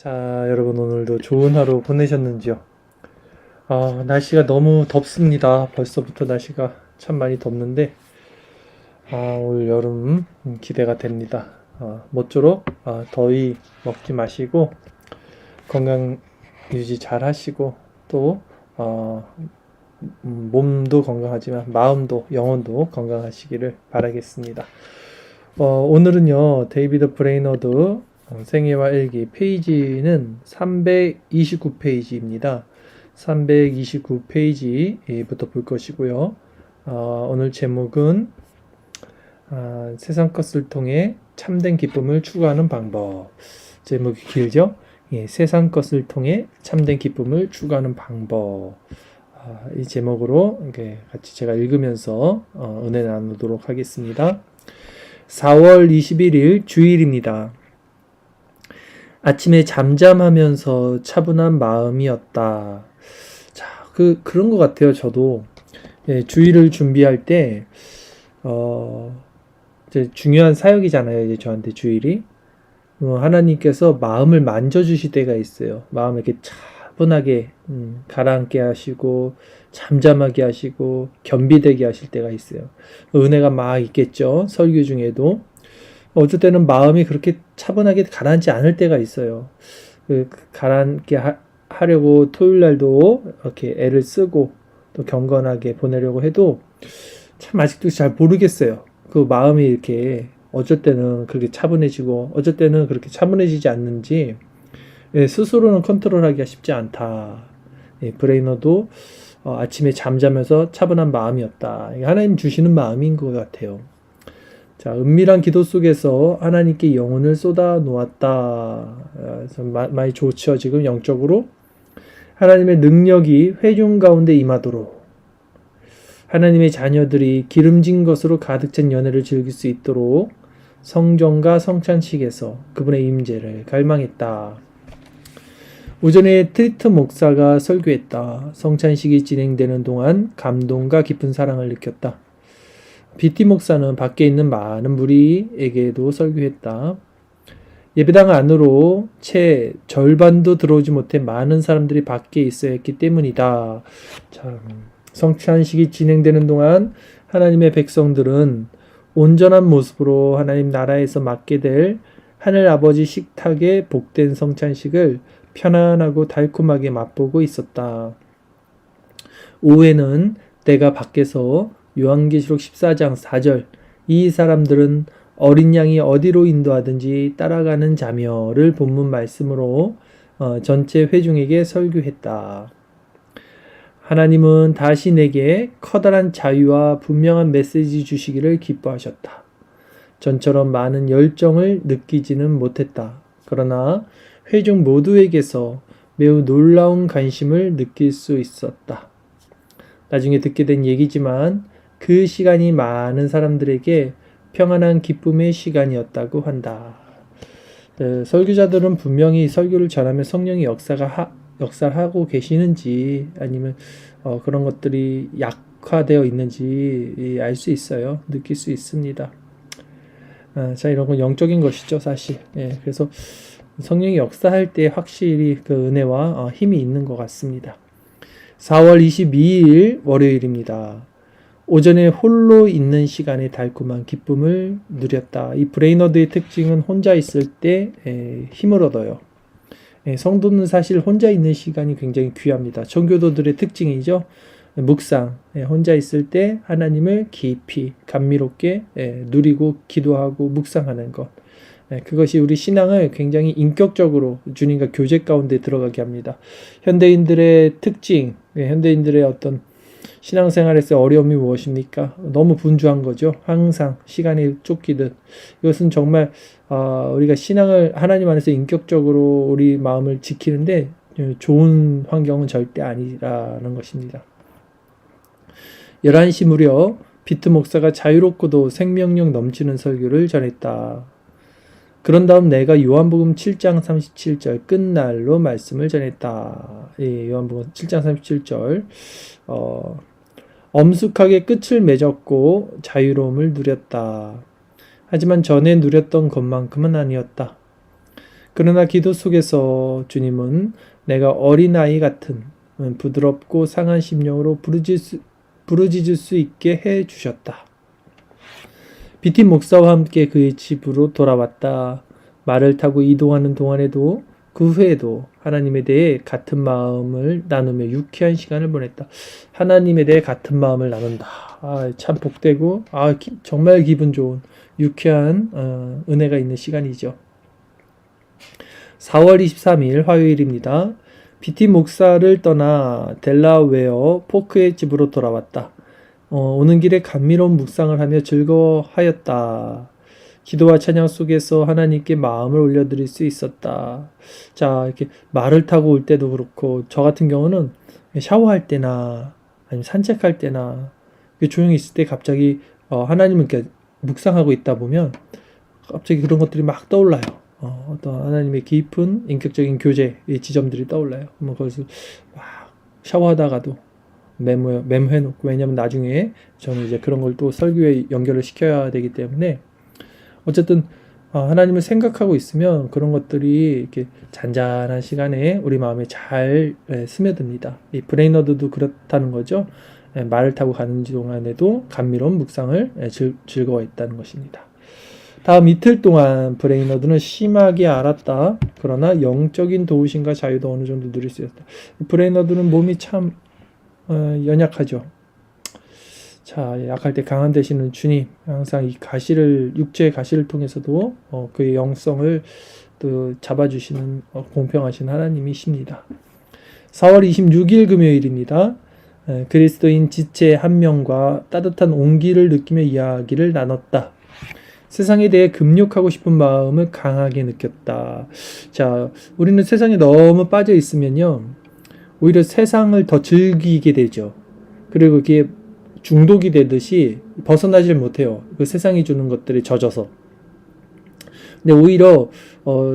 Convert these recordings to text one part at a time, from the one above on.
자, 여러분 오늘도 좋은 하루 보내셨는지요? 날씨가 너무 덥습니다. 벌써부터 날씨가 참 많이 덥는데, 올 여름 기대가 됩니다. 모쪼록 더위 먹지 마시고 건강 유지 잘 하시고 또 몸도 건강하지만 마음도 영혼도 건강하시기를 바라겠습니다. 오늘은요 데이비드 브레이너드 생애와 일기 페이지는 329페이지입니다. 329페이지부터 볼 것이고요. 오늘 제목은 세상 것을 통해 참된 기쁨을 추구하는 방법. 제목이 길죠? 예, 세상 것을 통해 참된 기쁨을 추구하는 방법. 이 제목으로 이렇게 같이 제가 읽으면서 은혜 나누도록 하겠습니다. 4월 21일 주일입니다. 아침에 잠잠하면서 차분한 마음이었다. 자, 그런 것 같아요. 저도 주일을 준비할 때 이제 중요한 사역이잖아요. 이제 저한테 주일이 하나님께서 마음을 만져주실 때가 있어요. 마음을 이렇게 차분하게 가라앉게 하시고 잠잠하게 하시고 겸비되게 하실 때가 있어요. 은혜가 막 있겠죠. 설교 중에도 어쩔 때는 마음이 그렇게 차분하게 가라앉지 않을 때가 있어요. 가라앉게 하려고 토요일 날도 이렇게 애를 쓰고 또 경건하게 보내려고 해도 참 아직도 잘 모르겠어요. 그 마음이 이렇게 어쩔 때는 그렇게 차분해지고 어쩔 때는 그렇게 차분해지지 않는지 스스로는 컨트롤하기가 쉽지 않다. 브레이너도 아침에 잠자면서 차분한 마음이었다. 하나님 주시는 마음인 것 같아요. 자, 은밀한 기도 속에서 하나님께 영혼을 쏟아 놓았다. 많이 좋죠. 지금 영적으로 하나님의 능력이 회중 가운데 임하도록 하나님의 자녀들이 기름진 것으로 가득 찬 연애를 즐길 수 있도록 성정과 성찬식에서 그분의 임재를 갈망했다. 오전에 트리트 목사가 설교했다. 성찬식이 진행되는 동안 감동과 깊은 사랑을 느꼈다. 비티 목사는 밖에 있는 많은 무리에게도 설교했다. 예배당 안으로 채 절반도 들어오지 못해 많은 사람들이 밖에 있어야 했기 때문이다. 참, 성찬식이 진행되는 동안 하나님의 백성들은 온전한 모습으로 하나님 나라에서 맡게 될 하늘 아버지 식탁의 복된 성찬식을 편안하고 달콤하게 맛보고 있었다. 오후에는 내가 밖에서 요한계시록 14장 4절 이 사람들은 어린 양이 어디로 인도하든지 따라가는 자며를 본문 말씀으로 전체 회중에게 설교했다. 하나님은 다시 내게 커다란 자유와 분명한 메시지 주시기를 기뻐하셨다. 전처럼 많은 열정을 느끼지는 못했다. 그러나 회중 모두에게서 매우 놀라운 관심을 느낄 수 있었다. 나중에 듣게 된 얘기지만 그 시간이 많은 사람들에게 평안한 기쁨의 시간이었다고 한다. 설교자들은 분명히 설교를 전하며 성령의 역사를 하고 계시는지 아니면 그런 것들이 약화되어 있는지 알 수 있어요. 느낄 수 있습니다. 자, 이런 건 영적인 것이죠, 사실. 그래서 성령이 역사할 때 확실히 그 은혜와 힘이 있는 것 같습니다. 4월 22일 월요일입니다. 오전에 홀로 있는 시간에 달콤한 기쁨을 누렸다. 이 브레이너드의 특징은 혼자 있을 때 힘을 얻어요. 성도는 사실 혼자 있는 시간이 굉장히 귀합니다. 청교도들의 특징이죠. 묵상, 혼자 있을 때 하나님을 깊이 감미롭게 누리고 기도하고 묵상하는 것. 그것이 우리 신앙을 굉장히 인격적으로 주님과 교제 가운데 들어가게 합니다. 현대인들의 특징, 현대인들의 어떤 신앙생활에서 어려움이 무엇입니까? 너무 분주한 거죠. 항상 시간이 쫓기듯. 이것은 정말 우리가 신앙을 하나님 안에서 인격적으로 우리 마음을 지키는데 좋은 환경은 절대 아니라는 것입니다. 11시 무렵 비트 목사가 자유롭고도 생명력 넘치는 설교를 전했다. 그런 다음 내가 요한복음 7장 37절 끝날로 말씀을 전했다. 요한복음 7장 37절 엄숙하게 끝을 맺었고 자유로움을 누렸다. 하지만 전에 누렸던 것만큼은 아니었다. 그러나 기도 속에서 주님은 내가 어린아이 같은 부드럽고 상한 심령으로 부르짖을 수 있게 해 주셨다. 비티 목사와 함께 그의 집으로 돌아왔다. 말을 타고 이동하는 동안에도 그 후에도 하나님에 대해 같은 마음을 나누며 유쾌한 시간을 보냈다. 하나님에 대해 같은 마음을 나눈다. 참 복되고 정말 기분 좋은 유쾌한 은혜가 있는 시간이죠. 4월 23일 화요일입니다. 비티 목사를 떠나 델라웨어 포크의 집으로 돌아왔다. 오는 길에 감미로운 묵상을 하며 즐거워하였다. 기도와 찬양 속에서 하나님께 마음을 올려드릴 수 있었다. 자, 이렇게 말을 타고 올 때도 그렇고, 저 같은 경우는 샤워할 때나, 아니면 산책할 때나, 조용히 있을 때 갑자기, 하나님을 이렇게 묵상하고 있다 보면, 갑자기 그런 것들이 막 떠올라요. 어떤 하나님의 깊은 인격적인 교제의 지점들이 떠올라요. 그것을 막 샤워하다가도 메모해놓고, 왜냐면 나중에 저는 이제 그런 걸 또 설교에 연결을 시켜야 되기 때문에, 어쨌든 하나님을 생각하고 있으면 그런 것들이 이렇게 잔잔한 시간에 우리 마음에 잘 스며듭니다. 이 브레이너드도 그렇다는 거죠. 말을 타고 가는 동안에도 감미로운 묵상을 즐거워했다는 것입니다. 다음 이틀 동안 브레이너드는 심하게 앓았다. 그러나 영적인 도우심과 자유도 어느 정도 누릴 수 있었다. 브레이너드는 몸이 참 연약하죠. 자, 약할 때 강한 되시는 주님, 항상 이 육체의 가시를 통해서도 그의 영성을 또 잡아주시는 공평하신 하나님이십니다. 4월 26일 금요일입니다. 그리스도인 지체 한 명과 따뜻한 온기를 느끼며 이야기를 나눴다. 세상에 대해 금욕하고 싶은 마음을 강하게 느꼈다. 자, 우리는 세상에 너무 빠져 있으면요, 오히려 세상을 더 즐기게 되죠. 그리고 그게 중독이 되듯이 벗어나질 못해요. 그 세상이 주는 것들에 젖어서. 근데 오히려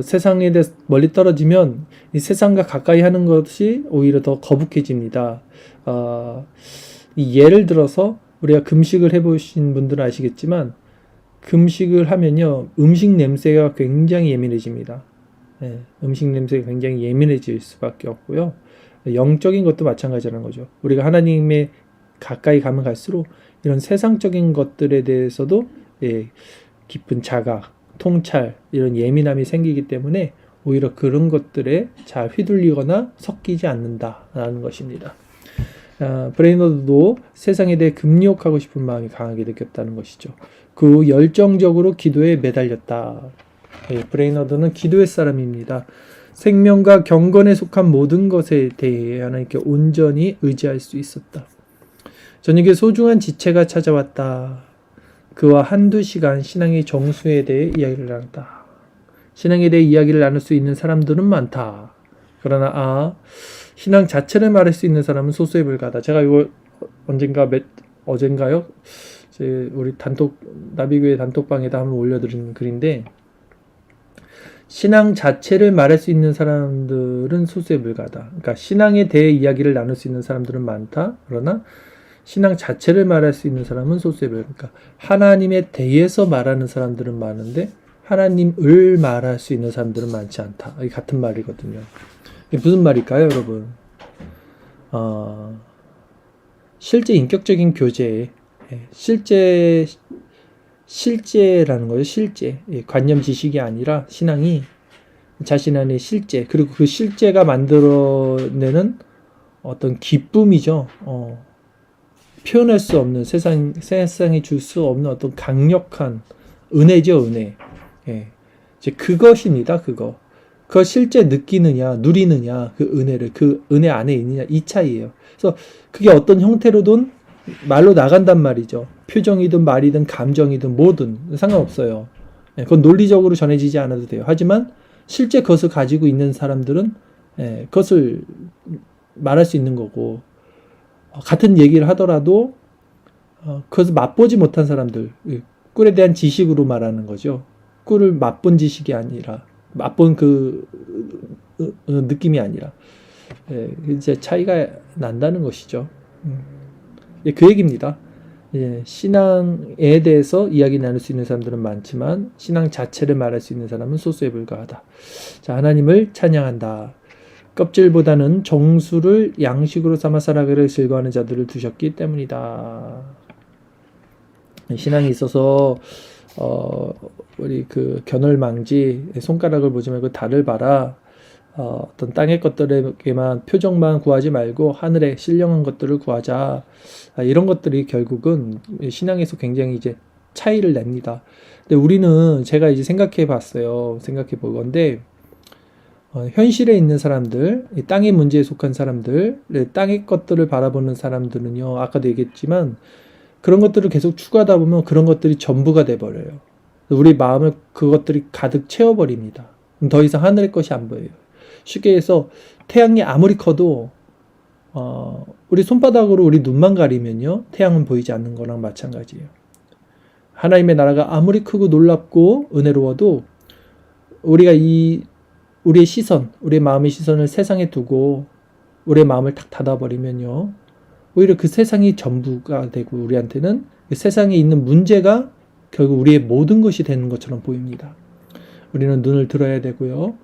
세상에 대해서 멀리 떨어지면 이 세상과 가까이 하는 것이 오히려 더 거북해집니다. 예를 들어서 우리가 금식을 해보신 분들은 아시겠지만, 금식을 하면요, 음식 냄새가 굉장히 예민해집니다. 음식 냄새가 굉장히 예민해질 수밖에 없고요. 영적인 것도 마찬가지라는 거죠. 우리가 하나님의 가까이 가면 갈수록 이런 세상적인 것들에 대해서도 깊은 자각, 통찰, 이런 예민함이 생기기 때문에 오히려 그런 것들에 잘 휘둘리거나 섞이지 않는다라는 것입니다. 브레이너드도 세상에 대해 금욕하고 싶은 마음이 강하게 느꼈다는 것이죠. 그 열정적으로 기도에 매달렸다. 브레이너드는 기도의 사람입니다. 생명과 경건에 속한 모든 것에 대해 하나님께 온전히 의지할 수 있었다. 저녁에 소중한 지체가 찾아왔다. 그와 한두 시간 신앙의 정수에 대해 이야기를 나눴다. 신앙에 대해 이야기를 나눌 수 있는 사람들은 많다. 그러나 신앙 자체를 말할 수 있는 사람은 소수에 불과하다. 제가 이거 어젠가요? 우리 나비교회 단톡방에다 한번 올려드린 글인데, 신앙 자체를 말할 수 있는 사람들은 소수에 불과하다. 그러니까 신앙에 대해 이야기를 나눌 수 있는 사람들은 많다. 그러나 신앙 자체를 말할 수 있는 사람은 소수에 불과하다. 그러니까 하나님에 대해서 말하는 사람들은 많은데 하나님을 말할 수 있는 사람들은 많지 않다. 이게 같은 말이거든요. 이게 무슨 말일까요, 여러분? 실제 인격적인 교제, 실제라는 거예요. 실제. 관념 지식이 아니라 신앙이 자신 안의 실제, 그리고 그 실제가 만들어내는 어떤 기쁨이죠. 표현할 수 없는 세상이 줄 수 없는 어떤 강력한 은혜죠, 은혜. 이제 그것입니다, 그거. 그걸 실제 느끼느냐, 누리느냐, 그 은혜를, 그 은혜 안에 있느냐, 이 차이예요. 그래서 그게 어떤 형태로든 말로 나간단 말이죠. 표정이든 말이든 감정이든 뭐든 상관없어요. 그건 논리적으로 전해지지 않아도 돼요. 하지만 실제 그것을 가지고 있는 사람들은 그것을 말할 수 있는 거고, 같은 얘기를 하더라도 그것을 맛보지 못한 사람들, 꿀에 대한 지식으로 말하는 거죠. 꿀을 맛본 지식이 아니라, 맛본 그 느낌이 아니라, 이제 차이가 난다는 것이죠. 그 얘기입니다. 신앙에 대해서 이야기 나눌 수 있는 사람들은 많지만 신앙 자체를 말할 수 있는 사람은 소수에 불과하다. 자, 하나님을 찬양한다. 껍질보다는 정수를 양식으로 삼아 살아가기를 즐거워하는 자들을 두셨기 때문이다. 신앙이 있어서 우리 그 견월망지 손가락을 보지 말고 달을 봐라. 어떤 땅의 것들에게만 표적만 구하지 말고 하늘에 신령한 것들을 구하자. 이런 것들이 결국은 신앙에서 굉장히 이제 차이를 냅니다. 근데 우리는 제가 이제 생각해 볼 건데 현실에 있는 사람들, 땅의 문제에 속한 사람들, 땅의 것들을 바라보는 사람들은요, 아까도 얘기했지만 그런 것들을 계속 추구하다 보면 그런 것들이 전부가 돼버려요. 우리 마음을 그것들이 가득 채워버립니다. 더 이상 하늘의 것이 안 보여요. 쉽게 해서 태양이 아무리 커도 우리 손바닥으로 우리 눈만 가리면요, 태양은 보이지 않는 거랑 마찬가지예요. 하나님의 나라가 아무리 크고 놀랍고 은혜로워도 우리가 우리의 시선, 우리의 마음의 시선을 세상에 두고 우리의 마음을 탁 닫아버리면요, 오히려 그 세상이 전부가 되고 우리한테는 그 세상에 있는 문제가 결국 우리의 모든 것이 되는 것처럼 보입니다. 우리는 눈을 들어야 되고요,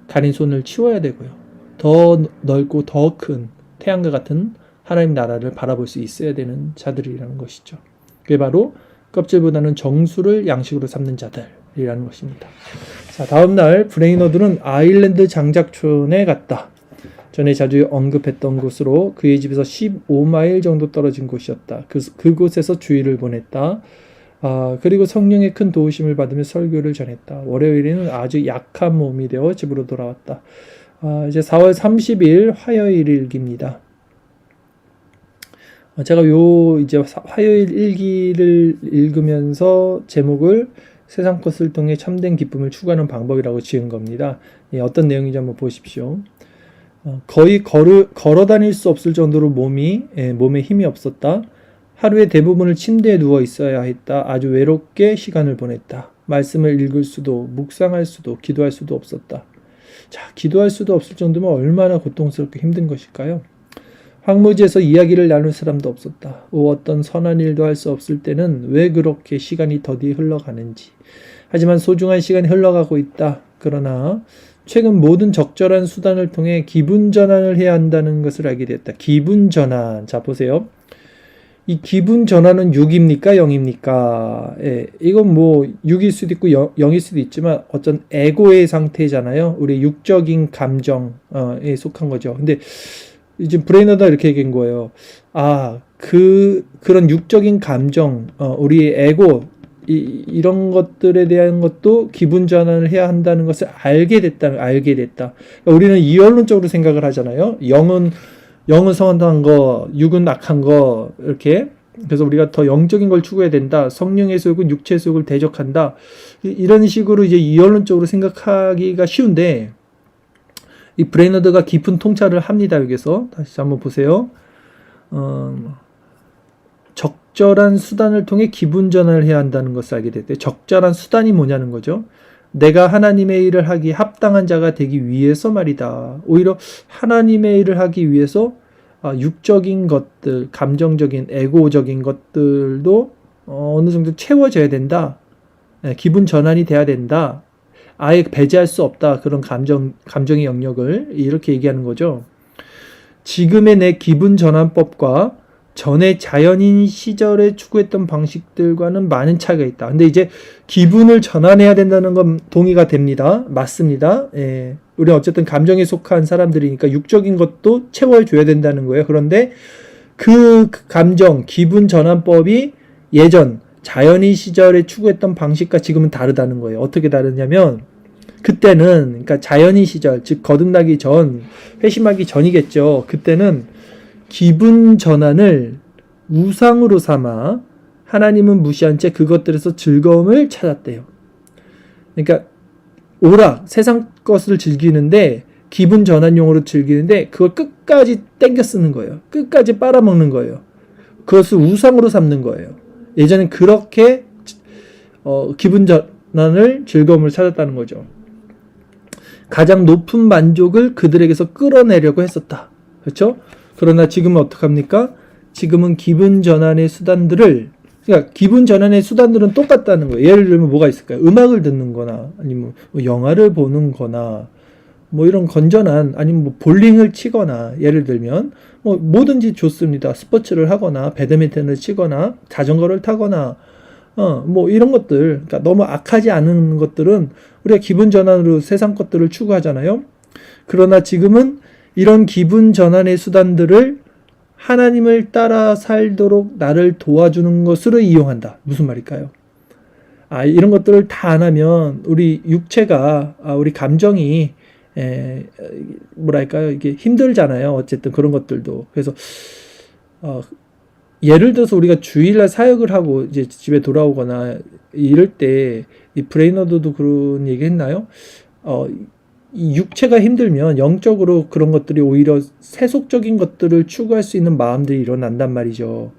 가린 손을 치워야 되고요, 더 넓고 더 큰 태양과 같은 하나님 나라를 바라볼 수 있어야 되는 자들이라는 것이죠. 그게 바로 껍질보다는 정수를 양식으로 삼는 자들이라는 것입니다. 자, 다음날 브레이너드는 아일랜드 장작촌에 갔다. 전에 자주 언급했던 곳으로 그의 집에서 15마일 정도 떨어진 곳이었다. 그곳에서 주일을 보냈다. 그리고 성령의 큰 도우심을 받으며 설교를 전했다. 월요일에는 아주 약한 몸이 되어 집으로 돌아왔다. 이제 4월 30일 화요일 일기입니다. 제가 이제 화요일 일기를 읽으면서 제목을 세상 것을 통해 참된 기쁨을 추구하는 방법이라고 지은 겁니다. 어떤 내용인지 한번 보십시오. 거의 걸어 다닐 수 없을 정도로 몸에 힘이 없었다. 하루의 대부분을 침대에 누워 있어야 했다. 아주 외롭게 시간을 보냈다. 말씀을 읽을 수도, 묵상할 수도, 기도할 수도 없었다. 자, 기도할 수도 없을 정도면 얼마나 고통스럽고 힘든 것일까요? 황무지에서 이야기를 나눌 사람도 없었다. 어떤 선한 일도 할 수 없을 때는 왜 그렇게 시간이 더디 흘러가는지. 하지만 소중한 시간이 흘러가고 있다. 그러나 최근 모든 적절한 수단을 통해 기분 전환을 해야 한다는 것을 알게 됐다. 기분 전환. 자, 보세요. 이 기분 전환은 6입니까? 0입니까? 이건 뭐 6일 수도 있고 0일 수도 있지만 어떤 에고의 상태잖아요. 우리 육적인 감정에 속한 거죠. 근데 이제 브레이너가 이렇게 얘기한 거예요. 그런 육적인 감정, 우리의 에고, 이런 것들에 대한 것도 기분 전환을 해야 한다는 것을 알게 됐다. 그러니까 우리는 이원론적으로 생각을 하잖아요. 영은 선한 거, 육은 악한 거, 이렇게. 그래서 우리가 더 영적인 걸 추구해야 된다. 성령의 소욕은 육체의 소욕을 대적한다. 이런 식으로 이제 이원론적으로 생각하기가 쉬운데, 이 브레이너드가 깊은 통찰을 합니다. 여기서 다시 한번 보세요. 적절한 수단을 통해 기분 전환을 해야 한다는 것을 알게 됐대요. 적절한 수단이 뭐냐는 거죠. 내가 하나님의 일을 하기 합당한 자가 되기 위해서 말이다. 오히려 하나님의 일을 하기 위해서 육적인 것들, 감정적인, 에고적인 것들도 어느 정도 채워져야 된다. 기분 전환이 돼야 된다. 아예 배제할 수 없다. 그런 감정의 영역을 이렇게 얘기하는 거죠. 지금의 내 기분 전환법과 전에 자연인 시절에 추구했던 방식들과는 많은 차이가 있다. 근데 이제 기분을 전환해야 된다는 건 동의가 됩니다. 맞습니다. 우리 어쨌든 감정에 속한 사람들이니까 육적인 것도 채워줘야 된다는 거예요. 그런데 그 감정, 기분 전환법이 예전 자연인 시절에 추구했던 방식과 지금은 다르다는 거예요. 어떻게 다르냐면 그때는, 그러니까 자연인 시절, 즉 거듭나기 전, 회심하기 전이겠죠. 그때는 기분 전환을 우상으로 삼아 하나님은 무시한 채 그것들에서 즐거움을 찾았대요. 그러니까 오락, 세상 것을 즐기는데 기분 전환용으로 즐기는데 그걸 끝까지 땡겨 쓰는 거예요. 끝까지 빨아먹는 거예요. 그것을 우상으로 삼는 거예요. 예전엔 그렇게 기분 전환을, 즐거움을 찾았다는 거죠. 가장 높은 만족을 그들에게서 끌어내려고 했었다. 그렇죠? 그러나 지금은 어떡합니까? 지금은 기분 전환의 수단들을 그러니까 기분 전환의 수단들은 똑같다는 거예요. 예를 들면 뭐가 있을까요? 음악을 듣는 거나 아니면 뭐 영화를 보는 거나 뭐 이런 건전한 아니면 뭐 볼링을 치거나 예를 들면 뭐 뭐든지 좋습니다. 스포츠를 하거나 배드민턴을 치거나 자전거를 타거나 뭐 이런 것들, 그러니까 너무 악하지 않은 것들은 우리가 기분 전환으로 세상 것들을 추구하잖아요. 그러나 지금은 이런 기분 전환의 수단들을 하나님을 따라 살도록 나를 도와주는 것으로 이용한다. 무슨 말일까요? 이런 것들을 다 안 하면 우리 육체가, 우리 감정이 뭐랄까요? 이게 힘들잖아요. 어쨌든 그런 것들도. 그래서 예를 들어서 우리가 주일날 사역을 하고 이제 집에 돌아오거나 이럴 때 이 브레이너드도 그런 얘기 했나요? 이 육체가 힘들면 영적으로 그런 것들이 오히려 세속적인 것들을 추구할 수 있는 마음들이 일어난단 말이죠.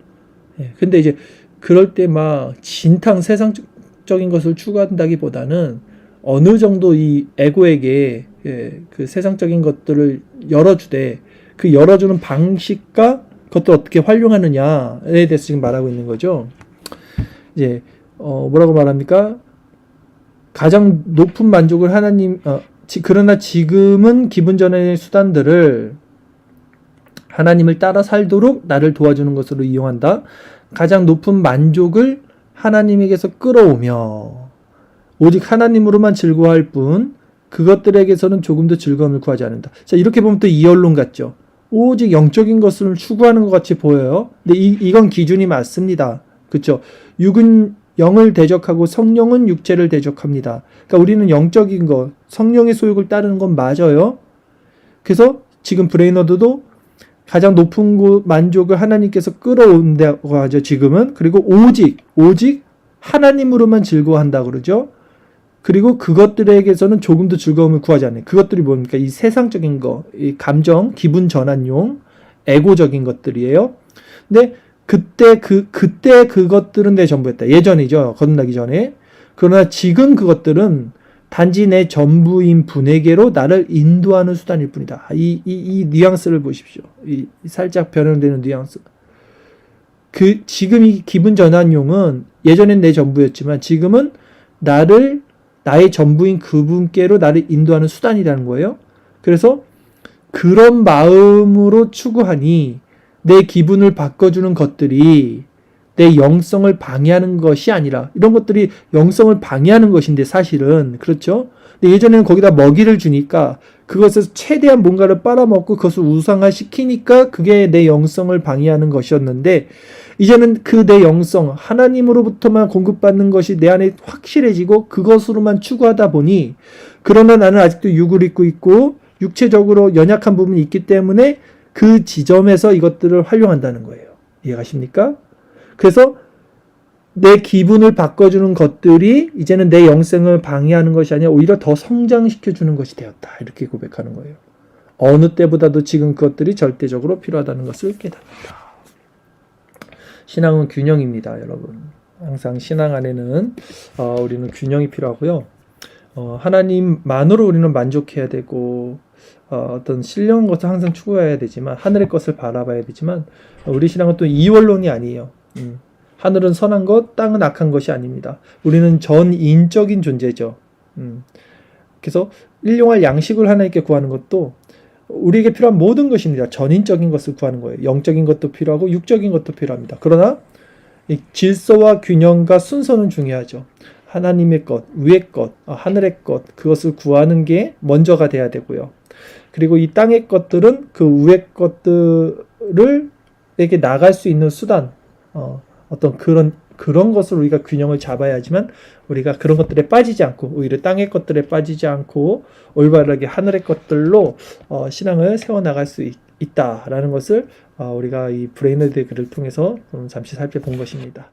근데 이제 그럴 때 막 진탕 세상적인 것을 추구한다기보다는 어느 정도 이 에고에게 그 세상적인 것들을 열어주되 그 열어주는 방식과 그것도 어떻게 활용하느냐에 대해서 지금 말하고 있는 거죠. 이제 뭐라고 말합니까? 가장 높은 만족을 하나님 그러나 지금은 기분 전환의 수단들을 하나님을 따라 살도록 나를 도와주는 것으로 이용한다. 가장 높은 만족을 하나님에게서 끌어오며 오직 하나님으로만 즐거워할 뿐 그것들에게서는 조금도 즐거움을 구하지 않는다. 자, 이렇게 보면 또 이언론 같죠. 오직 영적인 것을 추구하는 것 같이 보여요. 근데 이건 기준이 맞습니다. 그렇죠? 육은 영을 대적하고 성령은 육체를 대적합니다. 그러니까 우리는 영적인 것, 성령의 소욕을 따르는 건 맞아요. 그래서 지금 브레이너드도 가장 높은 만족을 하나님께서 끌어온다고 하죠. 지금은. 그리고 오직 하나님으로만 즐거워한다 그러죠. 그리고 그것들에게서는 조금도 즐거움을 구하지 않아요. 그것들이 뭡니까? 이 세상적인 거, 이 감정, 기분 전환용, 에고적인 것들이에요. 근데 그때 그것들은 내 전부였다. 예전이죠. 거듭나기 전에. 그러나 지금 그것들은 단지 내 전부인 분에게로 나를 인도하는 수단일 뿐이다. 이 뉘앙스를 보십시오. 이 살짝 변형되는 뉘앙스. 지금 이 기분 전환용은 예전엔 내 전부였지만 지금은 나의 전부인 그분께로 나를 인도하는 수단이라는 거예요. 그래서 그런 마음으로 추구하니 내 기분을 바꿔주는 것들이 내 영성을 방해하는 것이 아니라 이런 것들이 영성을 방해하는 것인데 사실은 그렇죠. 근데 예전에는 거기다 먹이를 주니까 그것에서 최대한 뭔가를 빨아먹고 그것을 우상화시키니까 그게 내 영성을 방해하는 것이었는데 이제는 그 내 영성 하나님으로부터만 공급받는 것이 내 안에 확실해지고 그것으로만 추구하다 보니 그러나 나는 아직도 육을 입고 있고 육체적으로 연약한 부분이 있기 때문에 그 지점에서 이것들을 활용한다는 거예요. 이해가십니까? 그래서 내 기분을 바꿔주는 것들이 이제는 내 영성을 방해하는 것이 아니라 오히려 더 성장시켜주는 것이 되었다. 이렇게 고백하는 거예요. 어느 때보다도 지금 그것들이 절대적으로 필요하다는 것을 깨닫는다. 신앙은 균형입니다, 여러분. 항상 신앙 안에는 우리는 균형이 필요하고요. 하나님만으로 우리는 만족해야 되고 어떤 신령한 것을 항상 추구해야 되지만 하늘의 것을 바라봐야 되지만 우리 신앙은 또 이원론이 아니에요. 하늘은 선한 것, 땅은 악한 것이 아닙니다. 우리는 전인적인 존재죠. 그래서 일용할 양식을 하나님께 구하는 것도 우리에게 필요한 모든 것입니다. 전인적인 것을 구하는 거예요. 영적인 것도 필요하고 육적인 것도 필요합니다. 그러나 이 질서와 균형과 순서는 중요하죠. 하나님의 것, 위의 것, 하늘의 것, 그것을 구하는 게 먼저가 돼야 되고요. 그리고 이 땅의 것들은 그 위의 것들을 에게 나갈 수 있는 수단, 어떤 그런 것을 우리가 균형을 잡아야지만 우리가 그런 것들에 빠지지 않고 오히려 땅의 것들에 빠지지 않고 올바르게 하늘의 것들로 신앙을 세워나갈 수 있다라는 것을 우리가 이 브레이너드의 글을 통해서 잠시 살펴본 것입니다.